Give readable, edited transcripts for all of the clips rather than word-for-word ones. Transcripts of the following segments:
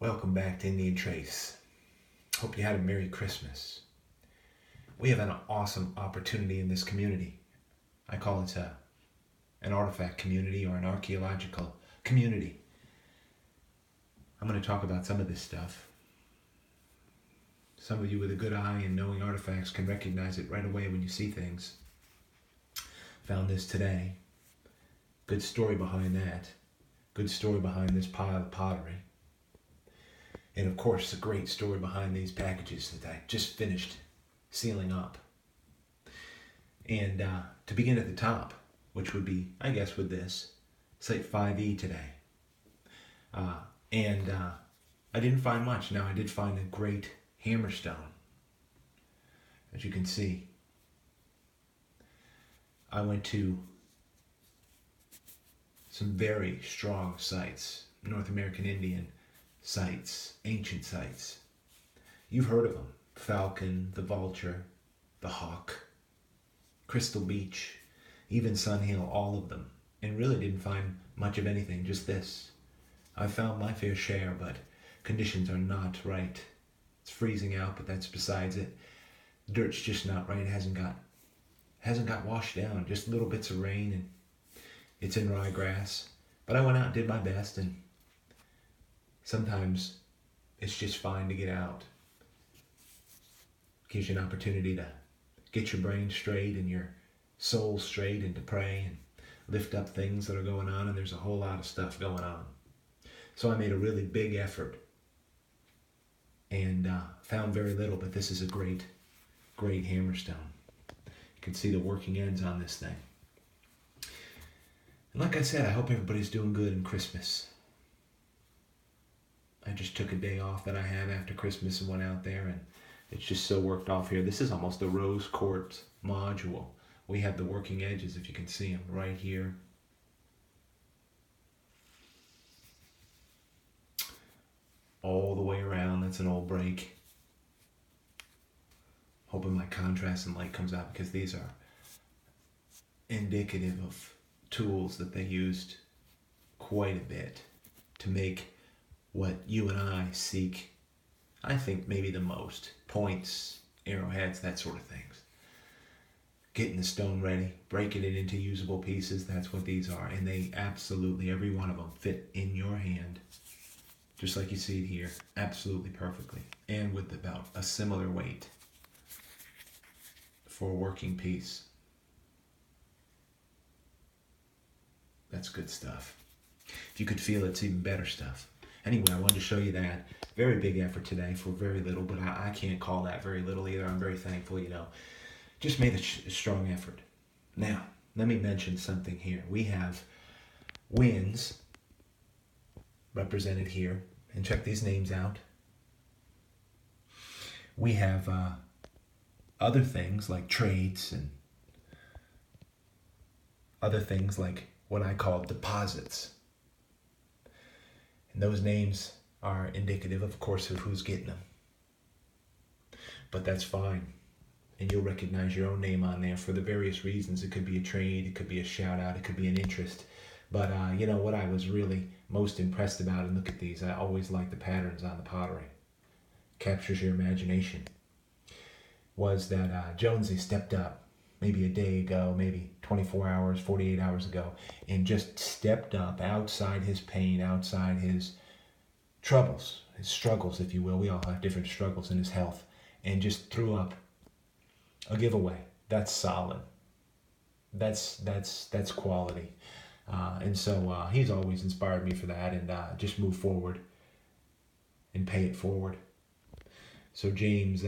Welcome back to Indian Trace. Hope you had a Merry Christmas. We have an awesome opportunity in this community. I call it an artifact community or an archaeological community. I'm going to talk about some of this stuff. Some of you with a good eye and knowing artifacts can recognize it right away when you see things. Found this today. Good story behind that. Good story behind this pile of pottery. And of course, a great story behind these packages that I just finished sealing up. And to begin at the top, which would be, I guess, with this, Site 5E today. I didn't find much. Now, I did find a great hammerstone, as you can see. I went to some very strong sites, North American Indian sites, ancient sites. You've heard of them. Falcon, the Vulture, the Hawk, Crystal Beach, even Sun Hill, all of them. And really didn't find much of anything, just this. I found my fair share, but conditions are not right. It's freezing out, but that's besides it. Dirt's just not right. It hasn't got washed down. Just little bits of rain, and it's in ryegrass. But I went out and did my best, and sometimes it's just fine to get out. Gives you an opportunity to get your brain straight and your soul straight and to pray and lift up things that are going on, and there's a whole lot of stuff going on. So I made a really big effort and found very little, but this is a great hammerstone. You can see the working ends on this thing. And like I said, I hope everybody's doing good in Christmas. I just took a day off that I had after Christmas and went out there, and it's just so worked off here. This is almost a rose quartz module. We have the working edges, if you can see them, right here. All the way around. That's an old break. Hoping my contrast and light comes out, because these are indicative of tools that they used quite a bit to make what you and I seek, I think maybe the most. Points, arrowheads, that sort of things. Getting the stone ready, breaking it into usable pieces, that's what these are. And they absolutely, every one of them, fit in your hand, just like you see it here, absolutely perfectly. And with about a similar weight for a working piece. That's good stuff. If you could feel it, it's even better stuff. Anyway, I wanted to show you that. Very big effort today for very little, but I can't call that very little either. I'm very thankful, Just made a strong effort. Now, let me mention something here. We have winds represented here, and check these names out. We have other things like trades and other things like what I call deposits. And those names are indicative, of course, of who's getting them. But that's fine. And you'll recognize your own name on there for the various reasons. It could be a trade, it could be a shout out, it could be an interest. But what I was really most impressed about, and look at these, I always like the patterns on the pottery. Captures your imagination. Was that Jonesy stepped up maybe a day ago, maybe 24 hours, 48 hours ago, and just stepped up outside his pain, outside his troubles, his struggles, if you will. We all have different struggles in his health, and just threw up a giveaway. That's solid. That's quality. And so he's always inspired me for that, and just move forward and pay it forward. So James,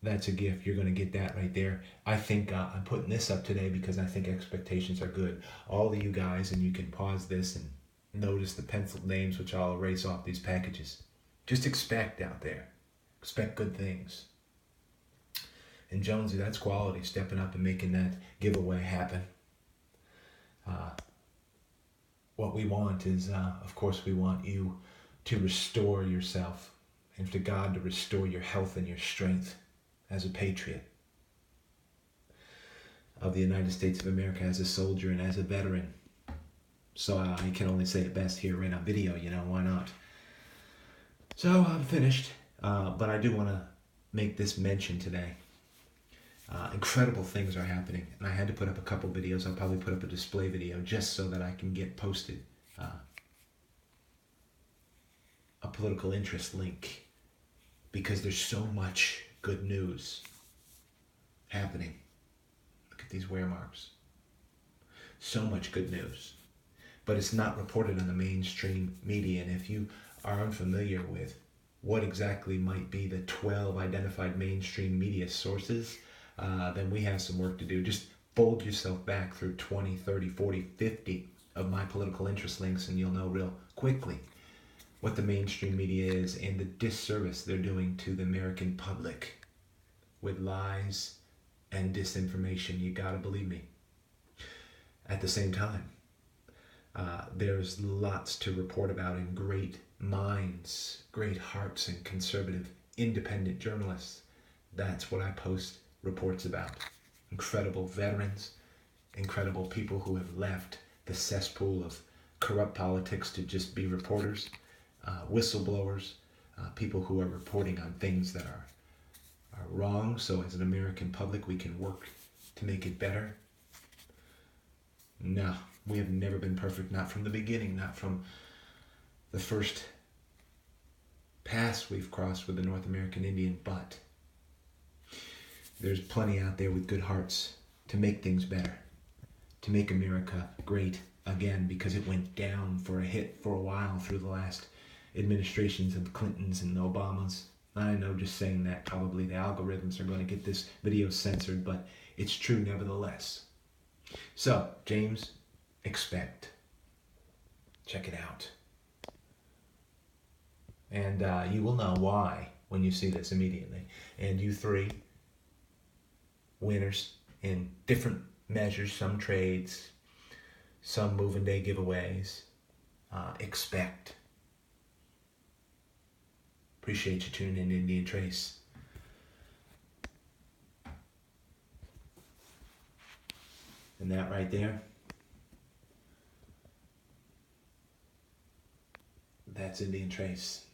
that's a gift. You're going to get that right there. I think I'm putting this up today because I think expectations are good. All of you guys, and you can pause this and notice the penciled names, which I'll erase off these packages. Just expect out there. Expect good things. And Jonesy, that's quality, stepping up and making that giveaway happen. What we want is, of course, we want you to restore yourself, and for God to restore your health and your strength as a patriot of the United States of America, as a soldier and as a veteran. So I can only say it best here right on video, why not? So I'm finished, but I do want to make this mention today. Incredible things are happening, and I had to put up a couple videos. I'll probably put up a display video just so that I can get posted a political interest link, because there's so much good news happening. Look at these wear marks. So much good news. But it's not reported on the mainstream media. And if you are unfamiliar with what exactly might be the 12 identified mainstream media sources, then we have some work to do. Just fold yourself back through 20, 30, 40, 50 of my political interest links, and you'll know real quickly what the mainstream media is and the disservice they're doing to the American public with lies and disinformation. You gotta believe me. At the same time, there's lots to report about, in great minds, great hearts, and conservative, independent journalists. That's what I post reports about. Incredible veterans, incredible people who have left the cesspool of corrupt politics to just be reporters, whistleblowers, people who are reporting on things that are wrong, so as an American public we can work to make it better. No, we have never been perfect, not from the beginning, not from the first pass we've crossed with the North American Indian, but there's plenty out there with good hearts to make things better, to make America great again, because it went down for a hit for a while through the last administrations of the Clintons and the Obamas. I know, just saying that, probably the algorithms are going to get this video censored, but it's true nevertheless. So, James, expect. Check it out. And you will know why when you see this immediately. And you three, winners in different measures, some trades, some moving day giveaways, expect. Appreciate you tuning in to Indian Trace. And that right there, that's Indian Trace.